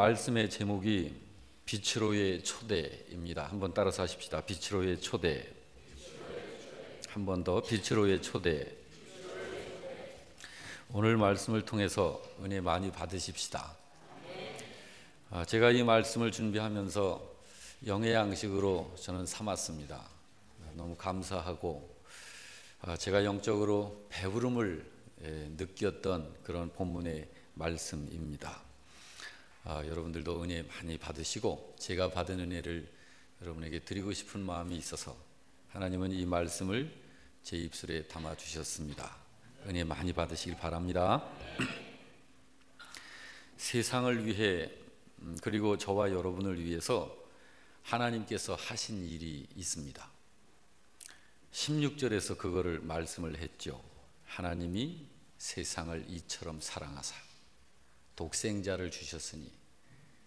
말씀의 제목이 빛으로의 초대입니다. 한번 따라서 하십시다. 빛으로의 초대. 한 번 더, 빛으로의 초대. 오늘 말씀을 통해서 은혜 많이 받으십시다. 제가 이 말씀을 준비하면서 영의 양식으로 저는 삼았습니다. 너무 감사하고 제가 영적으로 배부름을 느꼈던 그런 본문의 말씀입니다. 여러분들도 은혜 많이 받으시고 제가 받은 은혜를 여러분에게 드리고 싶은 마음이 있어서 하나님은 이 말씀을 제 입술에 담아 주셨습니다. 은혜 많이 받으시길 바랍니다. 세상을 위해 그리고 저와 여러분을 위해서 하나님께서 하신 일이 있습니다. 16절에서 그거를 말씀을 했죠. 하나님이 세상을 이처럼 사랑하사 독생자를 주셨으니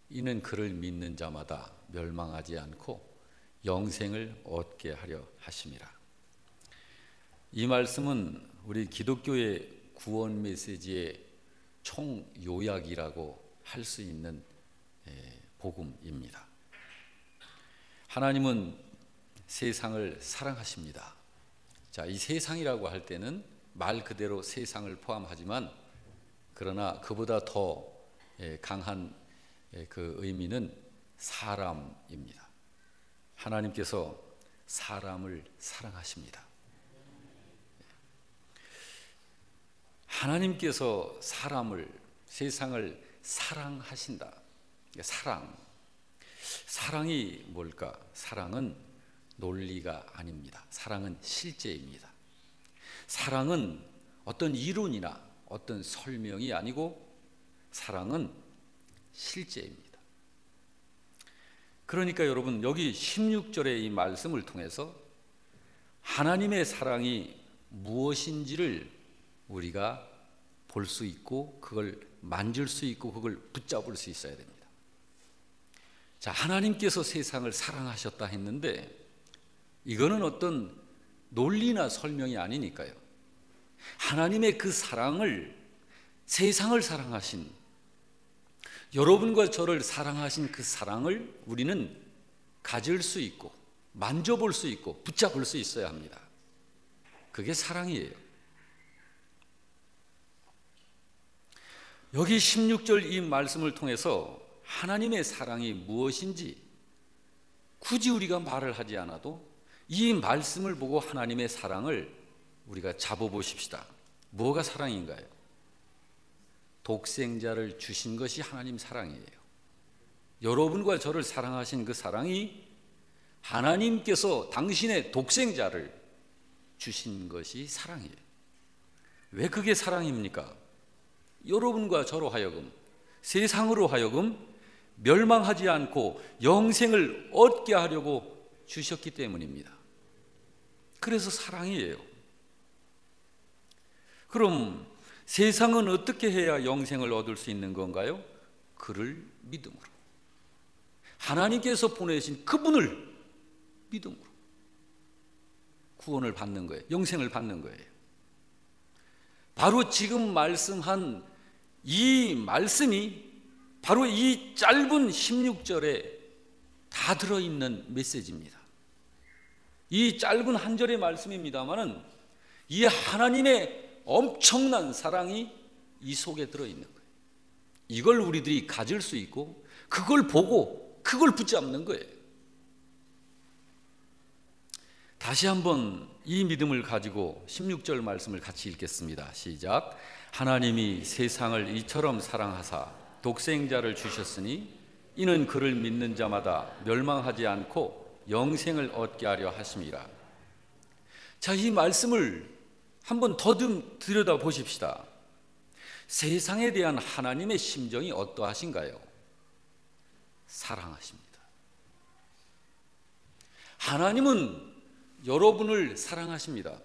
이는 그를 믿는 자마다 멸망하지 않고 영생을 얻게 하려 하심이라. 이 말씀은 우리 기독교의 구원 메시지의 총 요약이라고 할 수 있는 복음입니다. 하나님은 세상을 사랑하십니다. 자, 이 세상이라고 할 때는 말 그대로 세상을 포함하지만 그러나 그보다 더 강한 그 의미는 사람입니다. 하나님께서 사람을 사랑하십니다. 하나님께서 세상을 사랑하신다. 사랑이 뭘까? 사랑은 논리가 아닙니다. 사랑은 실제입니다. 사랑은 어떤 이론이나 어떤 설명이 아니고 사랑은 실제입니다. 그러니까 여러분, 여기 16절의 이 말씀을 통해서 하나님의 사랑이 무엇인지를 우리가 볼 수 있고 그걸 만질 수 있고 그걸 붙잡을 수 있어야 됩니다. 자, 하나님께서 세상을 사랑하셨다 했는데 이거는 어떤 논리나 설명이 아니니까요. 하나님의 그 사랑을, 세상을 사랑하신, 여러분과 저를 사랑하신 그 사랑을 우리는 가질 수 있고 만져볼 수 있고 붙잡을 수 있어야 합니다. 그게 사랑이에요. 여기 16절 이 말씀을 통해서 하나님의 사랑이 무엇인지 굳이 우리가 말을 하지 않아도 이 말씀을 보고 하나님의 사랑을 우리가 잡아보십시다. 뭐가 사랑인가요? 독생자를 주신 것이 하나님 사랑이에요. 여러분과 저를 사랑하신 그 사랑이 하나님께서 당신의 독생자를 주신 것이 사랑이에요. 왜 그게 사랑입니까? 여러분과 저로 하여금, 세상으로 하여금 멸망하지 않고 영생을 얻게 하려고 주셨기 때문입니다. 그래서 사랑이에요. 그럼 세상은 어떻게 해야 영생을 얻을 수 있는 건가요? 그를 믿음으로, 하나님께서 보내신 그분을 믿음으로 구원을 받는 거예요. 영생을 받는 거예요. 바로 지금 말씀한 이 말씀이 바로 이 짧은 16절에 다 들어있는 메시지입니다. 이 짧은 한 절의 말씀입니다만은 이 하나님의 엄청난 사랑이 이 속에 들어있는 거예요. 이걸 우리들이 가질 수 있고 그걸 보고 그걸 붙잡는 거예요. 다시 한번 이 믿음을 가지고 16절 말씀을 같이 읽겠습니다. 시작. 하나님이 세상을 이처럼 사랑하사 독생자를 주셨으니 이는 그를 믿는 자마다 멸망하지 않고 영생을 얻게 하려 하심이라. 자, 이 말씀을 한번 더 들여다 보십시다. 세상에 대한 하나님의 심정이 어떠하신가요? 사랑하십니다. 하나님은 여러분을 사랑하십니다.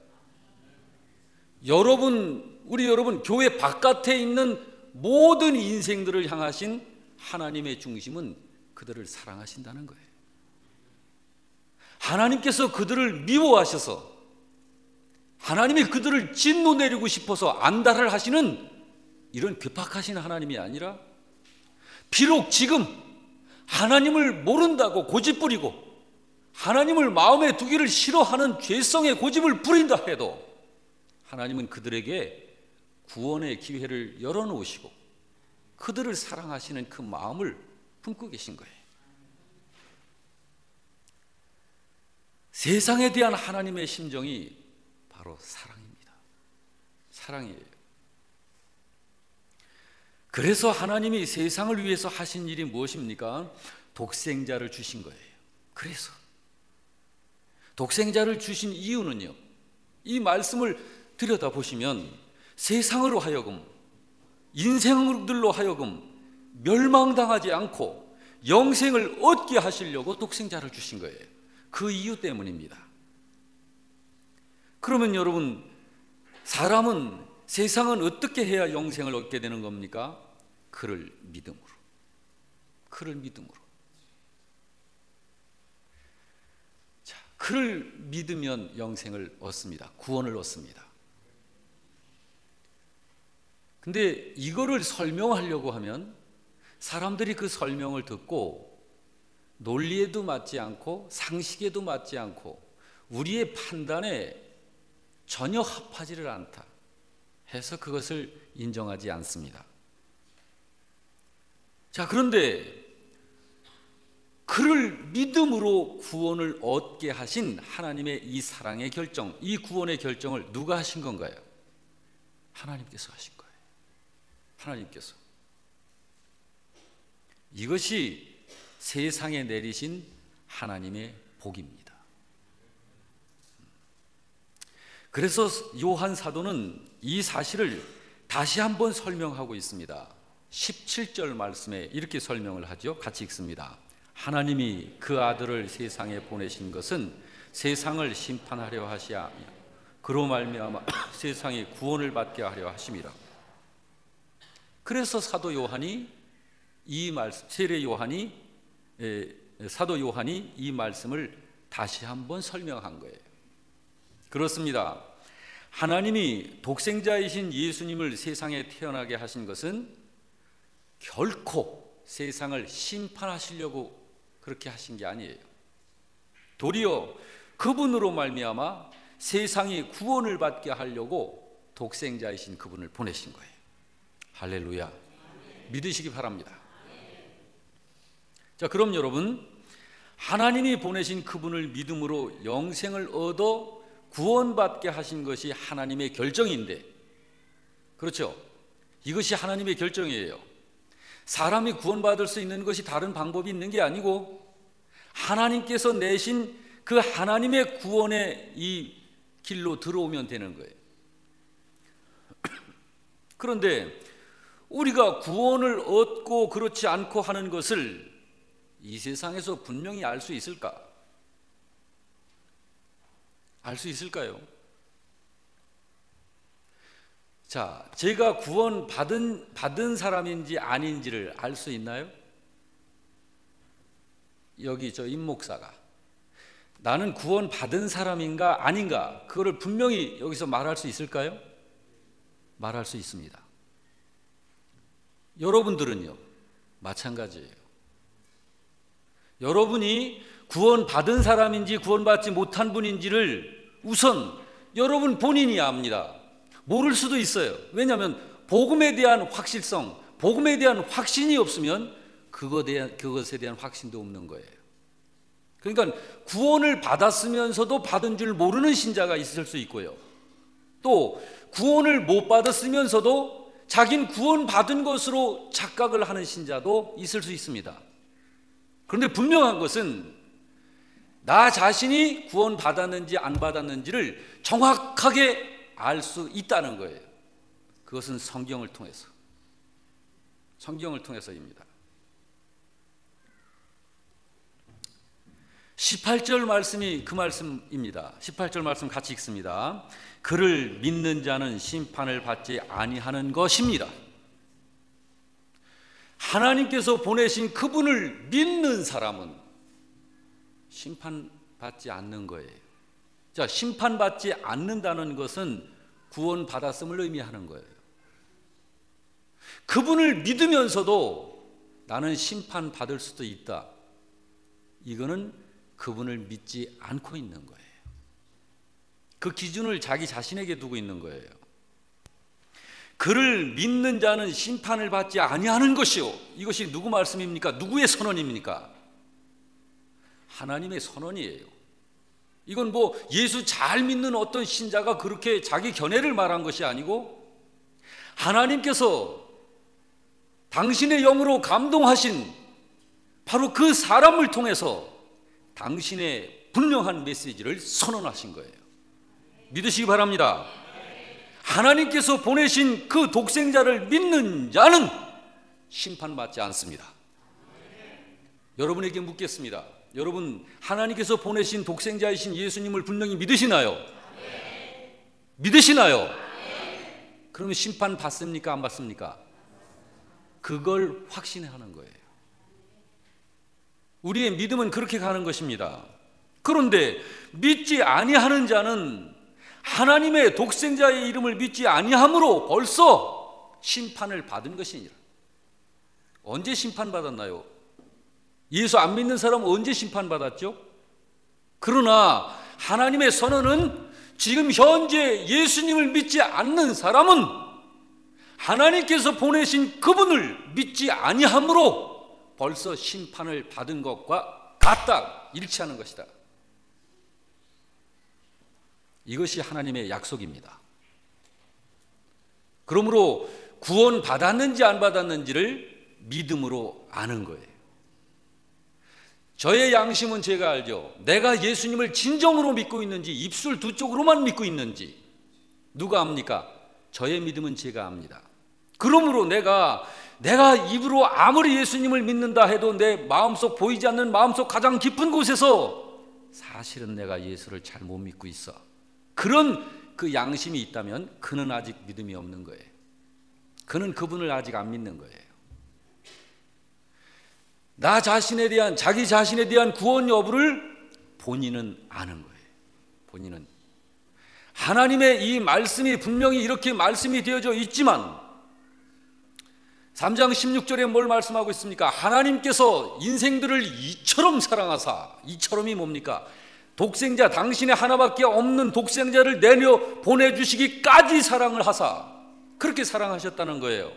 우리 여러분 교회 바깥에 있는 모든 인생들을 향하신 하나님의 중심은 그들을 사랑하신다는 거예요. 하나님께서 그들을 미워하셔서 하나님이 그들을 진노 내리고 싶어서 안달을 하시는 이런 괴팍하신 하나님이 아니라 비록 지금 하나님을 모른다고 고집부리고 하나님을 마음에 두기를 싫어하는 죄성의 고집을 부린다 해도 하나님은 그들에게 구원의 기회를 열어놓으시고 그들을 사랑하시는 그 마음을 품고 계신 거예요. 세상에 대한 하나님의 심정이 바로 사랑입니다. 사랑이에요. 그래서 하나님이 세상을 위해서 하신 일이 무엇입니까? 독생자를 주신 거예요. 그래서 독생자를 주신 이유는요, 이 말씀을 들여다보시면 세상으로 하여금, 인생들로 하여금 멸망당하지 않고 영생을 얻게 하시려고 독생자를 주신 거예요. 그 이유 때문입니다. 그러면 여러분, 사람은, 세상은 어떻게 해야 영생을 얻게 되는 겁니까? 그를 믿음으로. 그를 믿음으로. 자, 그를 믿으면 영생을 얻습니다. 구원을 얻습니다. 근데 이거를 설명하려고 하면 사람들이 그 설명을 듣고 논리에도 맞지 않고 상식에도 맞지 않고 우리의 판단에 전혀 합하지를 않다 해서 그것을 인정하지 않습니다. 자, 그런데 그를 믿음으로 구원을 얻게 하신 하나님의 이 사랑의 결정, 이 구원의 결정을 누가 하신 건가요? 하나님께서 하신 거예요. 하나님께서. 이것이 세상에 내리신 하나님의 복입니다. 그래서 요한 사도는 이 사실을 다시 한번 설명하고 있습니다. 17절 말씀에 이렇게 설명을 하죠. 같이 읽습니다. 하나님이 그 아들을 세상에 보내신 것은 세상을 심판하려 하시야 그로 말미암아 세상이 구원을 받게 하려 하심이라. 그래서 사도 요한이 이 말씀, 세례 요한이 사도 요한이 이 말씀을 다시 한번 설명한 거예요. 그렇습니다. 하나님이 독생자이신 예수님을 세상에 태어나게 하신 것은 결코 세상을 심판하시려고 그렇게 하신 게 아니에요. 도리어 그분으로 말미암아 세상이 구원을 받게 하려고 독생자이신 그분을 보내신 거예요. 할렐루야. 믿으시기 바랍니다. 자, 그럼 여러분, 하나님이 보내신 그분을 믿음으로 영생을 얻어 구원받게 하신 것이 하나님의 결정인데, 그렇죠? 이것이 하나님의 결정이에요. 사람이 구원받을 수 있는 것이 다른 방법이 있는 게 아니고 하나님께서 내신 그 하나님의 구원의 이 길로 들어오면 되는 거예요. 그런데 우리가 구원을 얻고 그렇지 않고 하는 것을 이 세상에서 분명히 알 수 있을까? 알 수 있을까요? 자, 제가 구원 받은 사람인지 아닌지를 알 수 있나요? 여기 저 임 목사가 나는 구원 받은 사람인가 아닌가, 그거를 분명히 여기서 말할 수 있을까요? 말할 수 있습니다. 여러분들은요, 마찬가지예요. 여러분이 구원 받은 사람인지 구원받지 못한 분인지를 우선 여러분 본인이 압니다. 모를 수도 있어요. 왜냐하면 복음에 대한 확실성, 복음에 대한 확신이 없으면 그것에 대한 확신도 없는 거예요. 그러니까 구원을 받았으면서도 받은 줄 모르는 신자가 있을 수 있고요, 또 구원을 못 받았으면서도 자긴 구원 받은 것으로 착각을 하는 신자도 있을 수 있습니다. 그런데 분명한 것은 나 자신이 구원 받았는지 안 받았는지를 정확하게 알 수 있다는 거예요. 그것은 성경을 통해서입니다. 18절 말씀이 그 말씀입니다. 18절 말씀 같이 읽습니다. 그를 믿는 자는 심판을 받지 아니하는 것입니다. 하나님께서 보내신 그분을 믿는 사람은 심판받지 않는 거예요. 자, 심판받지 않는다는 것은 구원받았음을 의미하는 거예요. 그분을 믿으면서도 나는 심판받을 수도 있다. 이거는 그분을 믿지 않고 있는 거예요. 그 기준을 자기 자신에게 두고 있는 거예요. 그를 믿는 자는 심판을 받지 아니하는 것이요. 이것이 누구 말씀입니까? 누구의 선언입니까? 하나님의 선언이에요. 이건 뭐 예수 잘 믿는 어떤 신자가 그렇게 자기 견해를 말한 것이 아니고 하나님께서 당신의 영으로 감동하신 바로 그 사람을 통해서 당신의 분명한 메시지를 선언하신 거예요. 믿으시기 바랍니다. 하나님께서 보내신 그 독생자를 믿는 자는 심판받지 않습니다. 여러분에게 묻겠습니다. 여러분, 하나님께서 보내신 독생자이신 예수님을 분명히 믿으시나요? 믿으시나요? 그러면 심판 받습니까? 안 받습니까? 그걸 확신하는 거예요. 우리의 믿음은 그렇게 가는 것입니다. 그런데 믿지 아니하는 자는 하나님의 독생자의 이름을 믿지 아니함으로 벌써 심판을 받은 것이니라. 언제 심판받았나요? 예수 안 믿는 사람은 언제 심판받았죠? 그러나 하나님의 선언은 지금 현재 예수님을 믿지 않는 사람은 하나님께서 보내신 그분을 믿지 아니함으로 벌써 심판을 받은 것과 같다, 일치하는 것이다. 이것이 하나님의 약속입니다. 그러므로 구원 받았는지 안 받았는지를 믿음으로 아는 거예요. 저의 양심은 제가 알죠. 내가 예수님을 진정으로 믿고 있는지 입술 두 쪽으로만 믿고 있는지 누가 압니까? 저의 믿음은 제가 압니다. 그러므로 내가 입으로 아무리 예수님을 믿는다 해도 내 마음속 보이지 않는 마음속 가장 깊은 곳에서 사실은 내가 예수를 잘 못 믿고 있어. 그런 그 양심이 있다면 그는 아직 믿음이 없는 거예요. 그는 그분을 아직 안 믿는 거예요. 나 자신에 대한, 자기 자신에 대한 구원 여부를 본인은 아는 거예요. 본인은 하나님의 이 말씀이 분명히 이렇게 말씀이 되어져 있지만 3장 16절에 뭘 말씀하고 있습니까? 하나님께서 인생들을 이처럼 사랑하사, 이처럼이 뭡니까? 독생자, 당신의 하나밖에 없는 독생자를 내려 보내주시기까지 사랑을 하사, 그렇게 사랑하셨다는 거예요.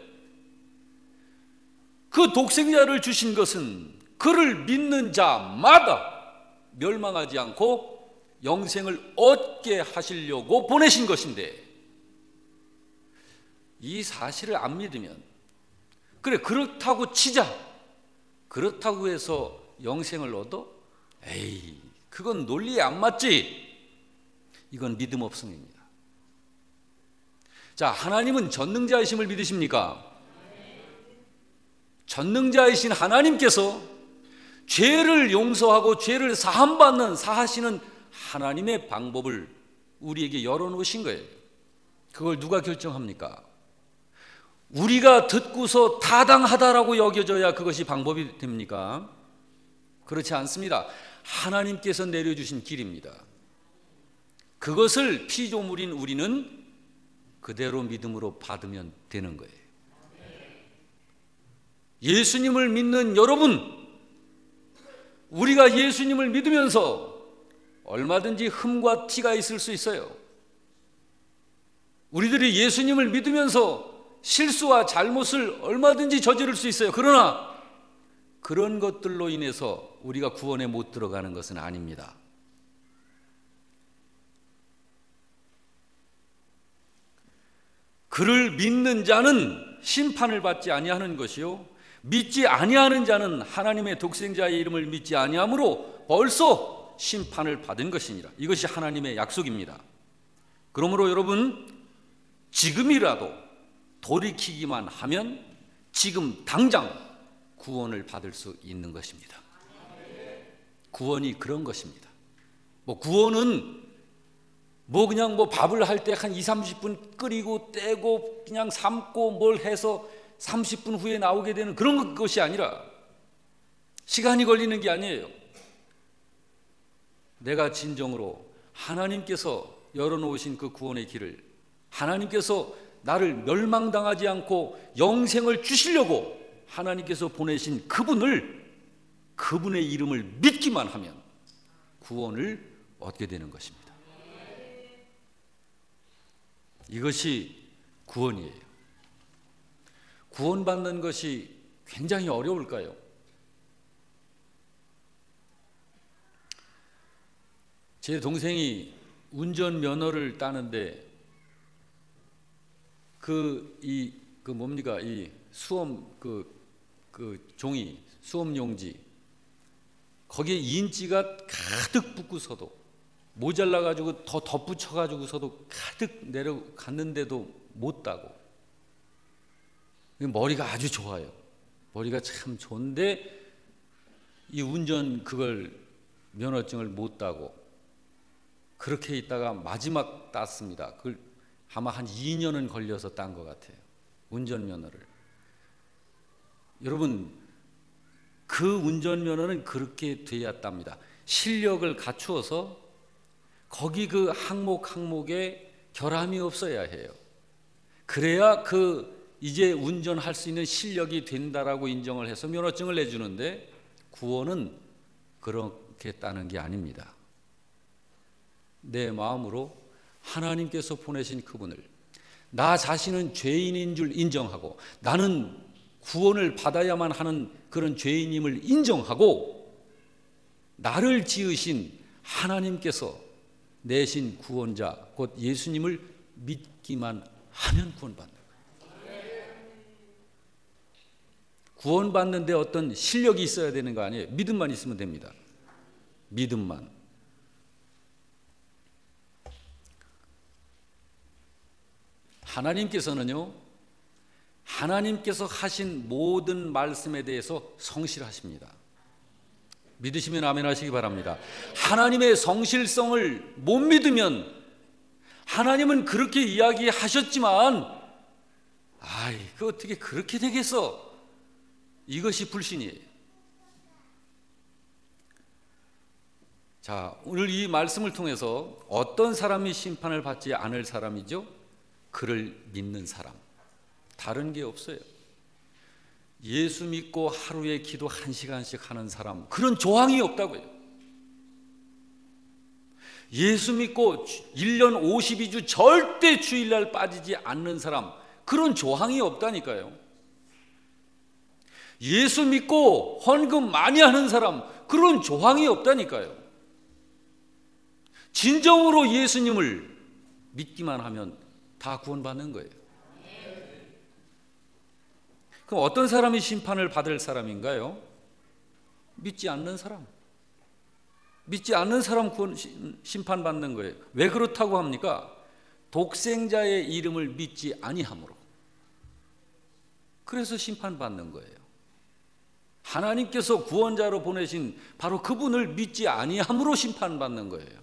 그 독생자를 주신 것은 그를 믿는 자마다 멸망하지 않고 영생을 얻게 하시려고 보내신 것인데, 이 사실을 안 믿으면, 그래 그렇다고 치자, 그렇다고 해서 영생을 얻어? 에이, 그건 논리에 안 맞지. 이건 믿음 없음입니다. 자, 하나님은 전능자이심을 믿으십니까? 전능자이신 하나님께서 죄를 용서하고 죄를 사하시는 하나님의 방법을 우리에게 열어놓으신 거예요. 그걸 누가 결정합니까? 우리가 듣고서 타당하다라고 여겨져야 그것이 방법이 됩니까? 그렇지 않습니다. 하나님께서 내려주신 길입니다. 그것을 피조물인 우리는 그대로 믿음으로 받으면 되는 거예요. 예수님을 믿는 여러분, 우리가 예수님을 믿으면서 얼마든지 흠과 티가 있을 수 있어요. 우리들이 예수님을 믿으면서 실수와 잘못을 얼마든지 저지를 수 있어요. 그러나 그런 것들로 인해서 우리가 구원에 못 들어가는 것은 아닙니다. 그를 믿는 자는 심판을 받지 아니하는 것이요, 믿지 아니하는 자는 하나님의 독생자의 이름을 믿지 아니하므로 벌써 심판을 받은 것이니라. 이것이 하나님의 약속입니다. 그러므로 여러분, 지금이라도 돌이키기만 하면 지금 당장 구원을 받을 수 있는 것입니다. 구원이 그런 것입니다. 구원은 그냥 밥을 할 때 한 20-30분 끓이고 떼고 그냥 삶고 뭘 해서 30분 후에 나오게 되는 그런 것이 아니라, 시간이 걸리는 게 아니에요. 내가 진정으로 하나님께서 열어놓으신 그 구원의 길을, 하나님께서 나를 멸망당하지 않고 영생을 주시려고 하나님께서 보내신 그분의 이름을 믿기만 하면 구원을 얻게 되는 것입니다. 이것이 구원이에요. 구원받는 것이 굉장히 어려울까요? 제 동생이 운전면허를 따는데 이 수험 종이, 수험용지 거기에 인지가 가득 붙고서도 모자라가지고 더 덧붙여가지고서도 가득 내려갔는데도 못 따고, 머리가 아주 좋아요. 머리가 참 좋은데 이 면허증을 못 따고 그렇게 있다가 마지막 땄습니다. 그걸 아마 한 2년은 걸려서 딴 것 같아요. 운전면허를. 여러분, 그 운전면허는 그렇게 돼야 답니다. 실력을 갖추어서 거기 그 항목에 결함이 없어야 해요. 그래야 이제 운전할 수 있는 실력이 된다라고 인정을 해서 면허증을 내주는데, 구원은 그렇게 따는 게 아닙니다. 내 마음으로 하나님께서 보내신 그분을, 나 자신은 죄인인 줄 인정하고 나는 구원을 받아야만 하는 그런 죄인임을 인정하고 나를 지으신 하나님께서 내신 구원자 곧 예수님을 믿기만 하면 구원받는 거예요. 구원받는데 어떤 실력이 있어야 되는 거 아니에요. 믿음만 있으면 됩니다. 믿음만. 하나님께서는요, 하나님께서 하신 모든 말씀에 대해서 성실하십니다. 믿으시면 아멘 하시기 바랍니다. 하나님의 성실성을 못 믿으면, 하나님은 그렇게 이야기하셨지만 그 어떻게 그렇게 되겠어? 이것이 불신이에요. 자, 오늘 이 말씀을 통해서 어떤 사람이 심판을 받지 않을 사람이죠? 그를 믿는 사람. 다른 게 없어요. 예수 믿고 하루에 기도 1시간씩 하는 사람, 그런 조항이 없다고요. 예수 믿고 1년 52주 절대 주일날 빠지지 않는 사람, 그런 조항이 없다니까요. 예수 믿고 헌금 많이 하는 사람, 그런 조항이 없다니까요. 진정으로 예수님을 믿기만 하면 다 구원받는 거예요. 그럼 어떤 사람이 심판을 받을 사람인가요? 믿지 않는 사람. 믿지 않는 사람 심판받는 거예요. 왜 그렇다고 합니까? 독생자의 이름을 믿지 아니함으로. 그래서 심판받는 거예요. 하나님께서 구원자로 보내신 바로 그분을 믿지 아니함으로 심판받는 거예요.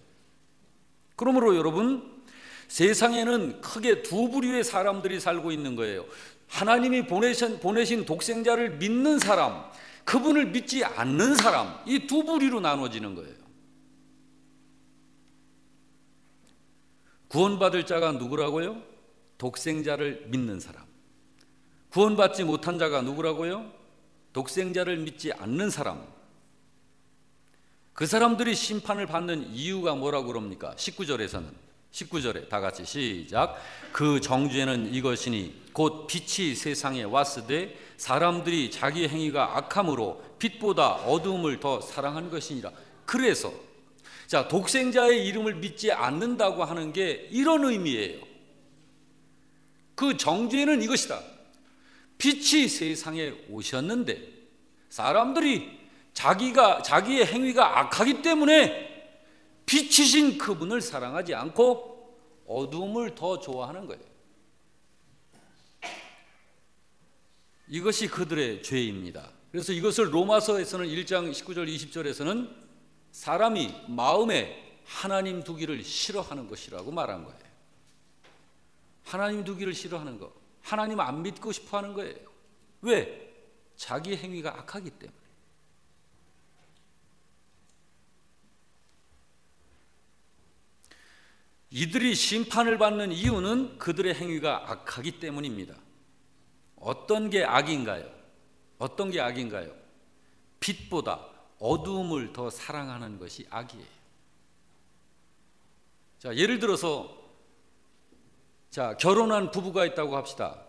그러므로 여러분, 세상에는 크게 두 부류의 사람들이 살고 있는 거예요. 하나님이 보내신 독생자를 믿는 사람, 그분을 믿지 않는 사람, 이 두 부류로 나눠지는 거예요. 구원받을 자가 누구라고요? 독생자를 믿는 사람. 구원받지 못한 자가 누구라고요? 독생자를 믿지 않는 사람. 그 사람들이 심판을 받는 이유가 뭐라고 그럽니까? 19절에 다 같이 시작. 그 정죄는 이것이니 곧 빛이 세상에 왔으되 사람들이 자기 행위가 악함으로 빛보다 어두움을 더 사랑한 것이니라. 그래서 자, 독생자의 이름을 믿지 않는다고 하는 게 이런 의미예요. 그 정죄는 이것이다. 빛이 세상에 오셨는데 사람들이 자기의 행위가 악하기 때문에 빛이신 그분을 사랑하지 않고 어두움을 더 좋아하는 거예요. 이것이 그들의 죄입니다. 그래서 이것을 로마서에서는 1장 19절 20절에서는 사람이 마음에 하나님 두기를 싫어하는 것이라고 말한 거예요. 하나님 두기를 싫어하는 거, 하나님 안 믿고 싶어 하는 거예요. 왜? 자기 행위가 악하기 때문에. 이들이 심판을 받는 이유는 그들의 행위가 악하기 때문입니다. 어떤 게 악인가요? 어떤 게 악인가요? 빛보다 어두움을 더 사랑하는 것이 악이에요. 자, 예를 들어서 결혼한 부부가 있다고 합시다.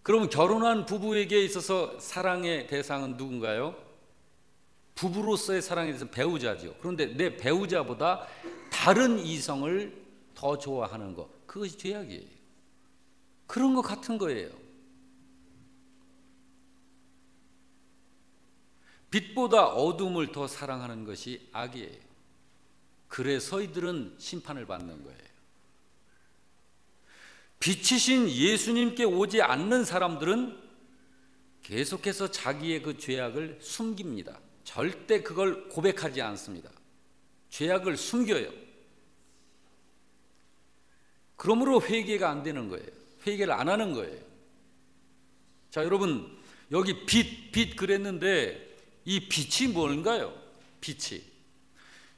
그러면 결혼한 부부에게 있어서 사랑의 대상은 누군가요? 부부로서의 사랑에 대해서 배우자죠. 그런데 내 배우자보다 다른 이성을 더 좋아하는 것, 그것이 죄악이에요. 그런 것 같은 거예요. 빛보다 어둠을 더 사랑하는 것이 악이에요. 그래서 이들은 심판을 받는 거예요. 빛이신 예수님께 오지 않는 사람들은 계속해서 자기의 그 죄악을 숨깁니다. 절대 그걸 고백하지 않습니다. 죄악을 숨겨요. 그러므로 회개가 안 되는 거예요. 회개를 안 하는 거예요. 자, 여러분, 여기 빛 그랬는데 이 빛이 뭔가요? 빛이.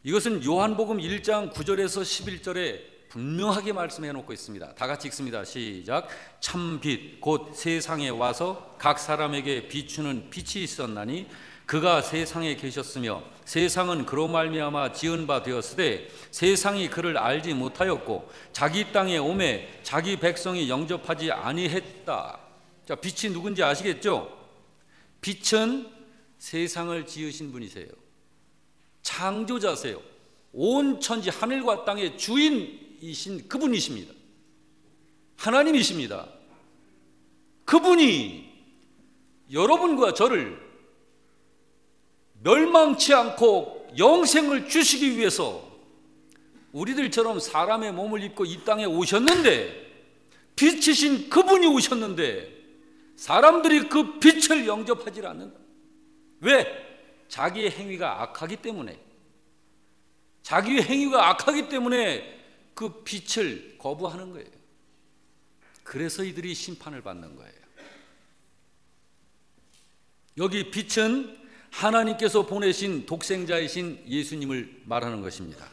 이것은 요한복음 1장 9절에서 11절에 분명하게 말씀해 놓고 있습니다. 다 같이 읽습니다. 시작. 참 빛 곧 세상에 와서 각 사람에게 비추는 빛이 있었나니 그가 세상에 계셨으며 세상은 그로 말미암아 지은 바 되었으되 세상이 그를 알지 못하였고 자기 땅에 오매 자기 백성이 영접하지 아니했다. 자, 빛이 누군지 아시겠죠? 빛은 세상을 지으신 분이세요. 창조자세요. 온 천지 하늘과 땅의 주인이신 그분이십니다. 하나님이십니다. 그분이 여러분과 저를 멸망치 않고 영생을 주시기 위해서 우리들처럼 사람의 몸을 입고 이 땅에 오셨는데, 빛이신 그분이 오셨는데 사람들이 그 빛을 영접하지 않는다. 왜? 자기의 행위가 악하기 때문에. 자기의 행위가 악하기 때문에 그 빛을 거부하는 거예요. 그래서 이들이 심판을 받는 거예요. 여기 빛은 하나님께서 보내신 독생자이신 예수님을 말하는 것입니다.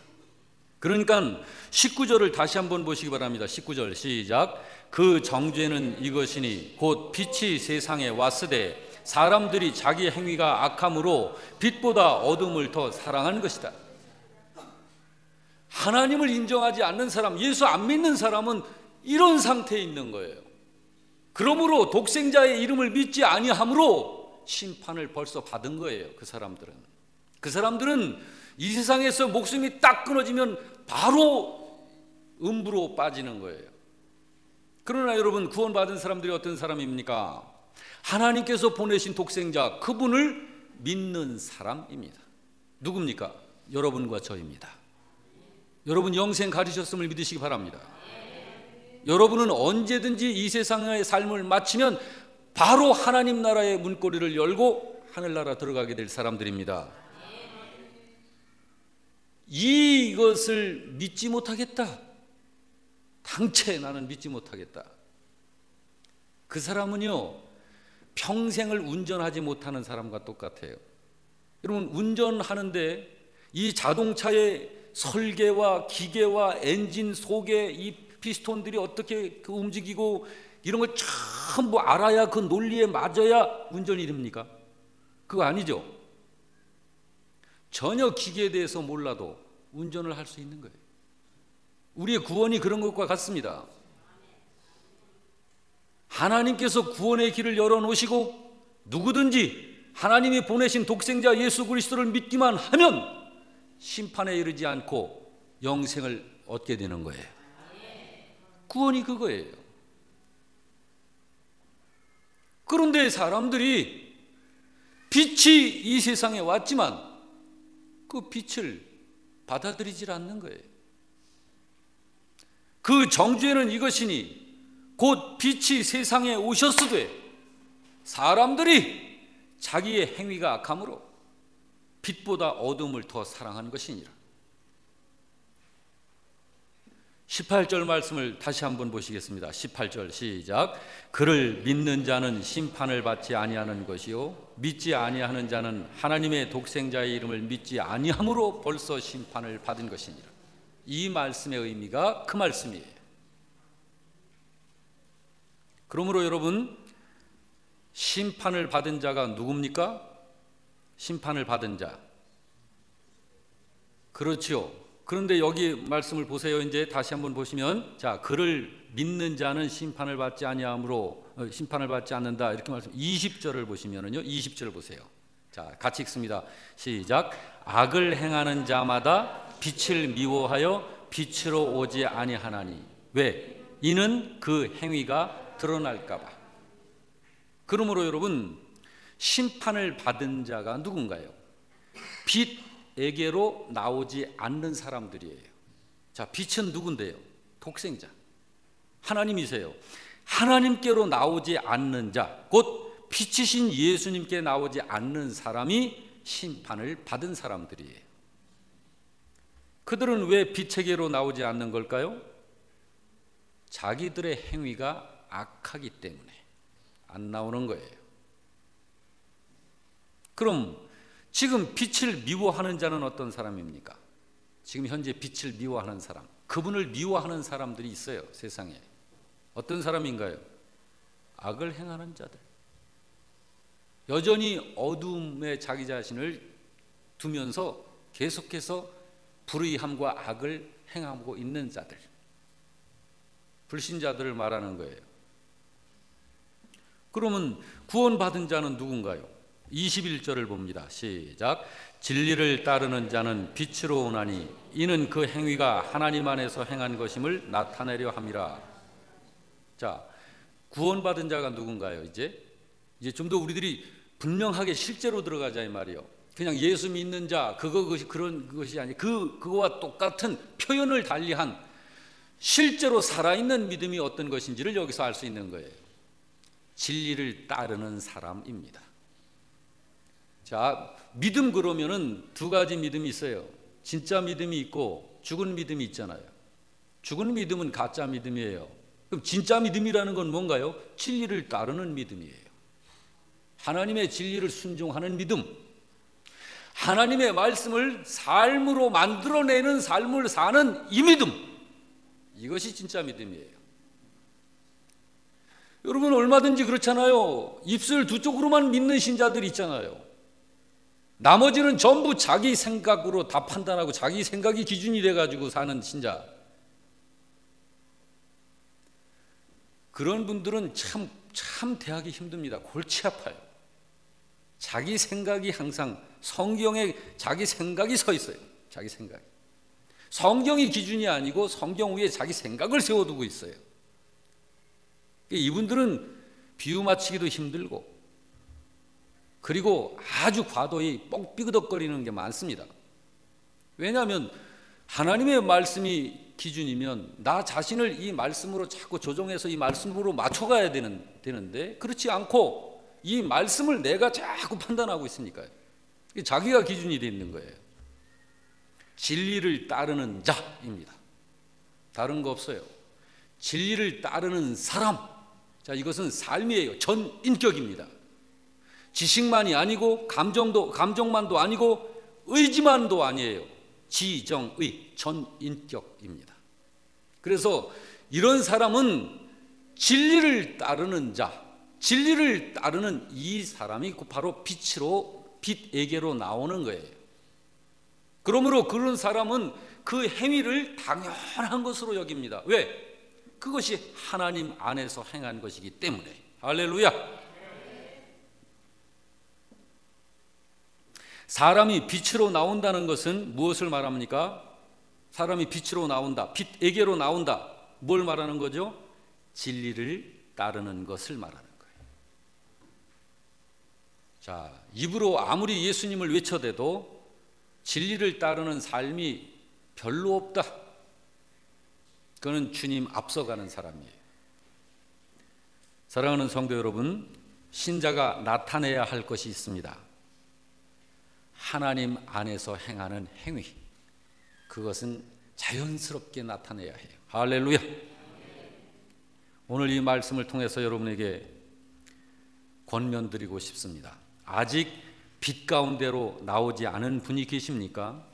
그러니까 19절을 다시 한번 보시기 바랍니다. 19절 시작. 그 정죄는 이것이니 곧 빛이 세상에 왔으되 사람들이 자기 행위가 악함으로 빛보다 어둠을 더 사랑한 것이다. 하나님을 인정하지 않는 사람, 예수 안 믿는 사람은 이런 상태에 있는 거예요. 그러므로 독생자의 이름을 믿지 아니함으로 심판을 벌써 받은 거예요. 그 사람들은 이 세상에서 목숨이 딱 끊어지면 바로 음부로 빠지는 거예요. 그러나 여러분, 구원받은 사람들이 어떤 사람입니까? 하나님께서 보내신 독생자, 그분을 믿는 사람입니다. 누굽니까? 여러분과 저입니다. 여러분 영생 가지셨음을 믿으시기 바랍니다. 여러분은 언제든지 이 세상의 삶을 마치면 바로 하나님 나라의 문고리를 열고 하늘나라 들어가게 될 사람들입니다. 이것을 믿지 못하겠다, 당최 나는 믿지 못하겠다, 그 사람은요 평생을 운전하지 못하는 사람과 똑같아요. 여러분, 운전하는데 이 자동차의 설계와 기계와 엔진 속에 이 피스톤들이 어떻게 움직이고 이런 걸 전부 알아야, 그 논리에 맞아야 운전이 됩니까? 그거 아니죠. 전혀 기계에 대해서 몰라도 운전을 할 수 있는 거예요. 우리의 구원이 그런 것과 같습니다. 하나님께서 구원의 길을 열어놓으시고 누구든지 하나님이 보내신 독생자 예수 그리스도를 믿기만 하면 심판에 이르지 않고 영생을 얻게 되는 거예요. 구원이 그거예요. 그런데 사람들이 빛이 이 세상에 왔지만 그 빛을 받아들이질 않는 거예요. 그 정죄는 이것이니 곧 빛이 세상에 오셨으되 사람들이 자기의 행위가 악함으로 빛보다 어둠을 더 사랑한 것이니라. 18절 말씀을 다시 한번 보시겠습니다. 18절 시작. 그를 믿는 자는 심판을 받지 아니하는 것이요 믿지 아니하는 자는 하나님의 독생자의 이름을 믿지 아니함으로 벌써 심판을 받은 것이니라. 이 말씀의 의미가 그 말씀이에요. 그러므로 여러분, 심판을 받은 자가 누굽니까? 심판을 받은 자. 그렇죠. 그런데 여기 말씀을 보세요. 이제 다시 한번 보시면, 자, 그를 믿는 자는 심판을 받지 아니하므로 심판을 받지 않는다. 이렇게 말씀. 20절을 보시면은요. 20절 보세요. 자, 같이 읽습니다. 시작. 악을 행하는 자마다 빛을 미워하여 빛으로 오지 아니하나니. 왜? 이는 그 행위가 드러날까 봐. 그러므로 여러분, 심판을 받은 자가 누군가요? 빛에게로 나오지 않는 사람들이에요. 자, 빛은 누군데요? 독생자 하나님이세요. 하나님께로 나오지 않는 자, 곧 빛이신 예수님께 나오지 않는 사람이 심판을 받은 사람들이에요. 그들은 왜 빛에게로 나오지 않는 걸까요? 자기들의 행위가 악하기 때문에 안 나오는 거예요. 그럼 지금 빛을 미워하는 자는 어떤 사람입니까? 지금 현재 빛을 미워하는 사람, 그분을 미워하는 사람들이 있어요. 세상에. 어떤 사람인가요? 악을 행하는 자들. 여전히 어둠에 자기 자신을 두면서 계속해서 불의함과 악을 행하고 있는 자들, 불신자들을 말하는 거예요. 그러면 구원받은 자는 누군가요? 21절을 봅니다. 시작. 진리를 따르는 자는 빛으로 오나니 이는 그 행위가 하나님 안에서 행한 것임을 나타내려 함이라. 자, 구원받은 자가 누군가요? 이제 좀 더 우리들이 분명하게 실제로 들어가자 이 말이요. 그냥 예수 믿는 자 그것이 그런 것이 아니, 그거와 똑같은 표현을 달리한 실제로 살아있는 믿음이 어떤 것인지를 여기서 알 수 있는 거예요. 진리를 따르는 사람입니다. 자, 믿음 그러면은 두 가지 믿음이 있어요. 진짜 믿음이 있고 죽은 믿음이 있잖아요. 죽은 믿음은 가짜 믿음이에요. 그럼 진짜 믿음이라는 건 뭔가요? 진리를 따르는 믿음이에요. 하나님의 진리를 순종하는 믿음, 하나님의 말씀을 삶으로 만들어내는 삶을 사는 이 믿음, 이것이 진짜 믿음이에요. 여러분 얼마든지 그렇잖아요. 입술 두 쪽으로만 믿는 신자들이 있잖아요. 나머지는 전부 자기 생각으로 다 판단하고 자기 생각이 기준이 돼가지고 사는 신자. 그런 분들은 참 대하기 힘듭니다. 골치 아파요. 자기 생각이 항상 성경에 자기 생각이 서 있어요. 자기 생각이. 성경이 기준이 아니고 성경 위에 자기 생각을 세워두고 있어요. 이분들은 비유 맞추기도 힘들고, 그리고 아주 과도히 뻑삐그덕거리는 게 많습니다. 왜냐하면 하나님의 말씀이 기준이면 나 자신을 이 말씀으로 자꾸 조정해서 이 말씀으로 맞춰가야 되는데 그렇지 않고 이 말씀을 내가 자꾸 판단하고 있으니까요. 자기가 기준이 되어 있는 거예요. 진리를 따르는 자입니다. 다른 거 없어요. 진리를 따르는 사람. 자, 이것은 삶이에요. 전인격입니다. 지식만이 아니고 감정만도 아니고 의지만도 아니에요. 지정의 전인격입니다. 그래서 이런 사람은 진리를 따르는 자, 진리를 따르는 이 사람이 바로 빛에게로 나오는 거예요. 그러므로 그런 사람은 그 행위를 당연한 것으로 여깁니다. 왜? 그것이 하나님 안에서 행한 것이기 때문에. 할렐루야. 사람이 빛으로 나온다는 것은 무엇을 말합니까? 사람이 빛으로 나온다, 빛에게로 나온다. 뭘 말하는 거죠? 진리를 따르는 것을 말하는 거예요. 자, 입으로 아무리 예수님을 외쳐대도 진리를 따르는 삶이 별로 없다. 그는 주님 앞서가는 사람이에요. 사랑하는 성도 여러분, 신자가 나타내야 할 것이 있습니다. 하나님 안에서 행하는 행위, 그것은 자연스럽게 나타내야 해요. 할렐루야. 오늘 이 말씀을 통해서 여러분에게 권면드리고 싶습니다. 아직 빛 가운데로 나오지 않은 분이 계십니까?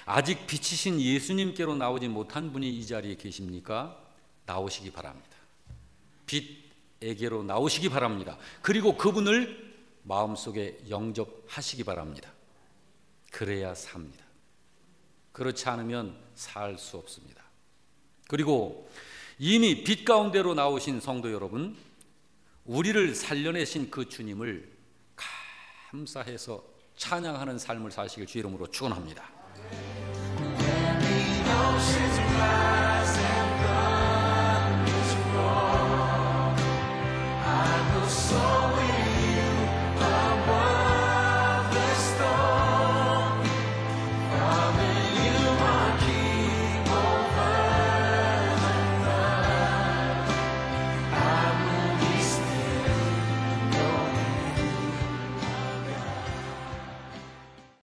아직 빛이신 예수님께로 나오지 못한 분이 이 자리에 계십니까? 나오시기 바랍니다. 빛 에게로 나오시기 바랍니다. 그리고 그분을 마음속에 영접하시기 바랍니다. 그래야 삽니다. 그렇지 않으면 살 수 없습니다. 그리고 이미 빛 가운데로 나오신 성도 여러분, 우리를 살려내신 그 주님을 감사해서 찬양하는 삶을 사시길 주 이름으로 축원합니다.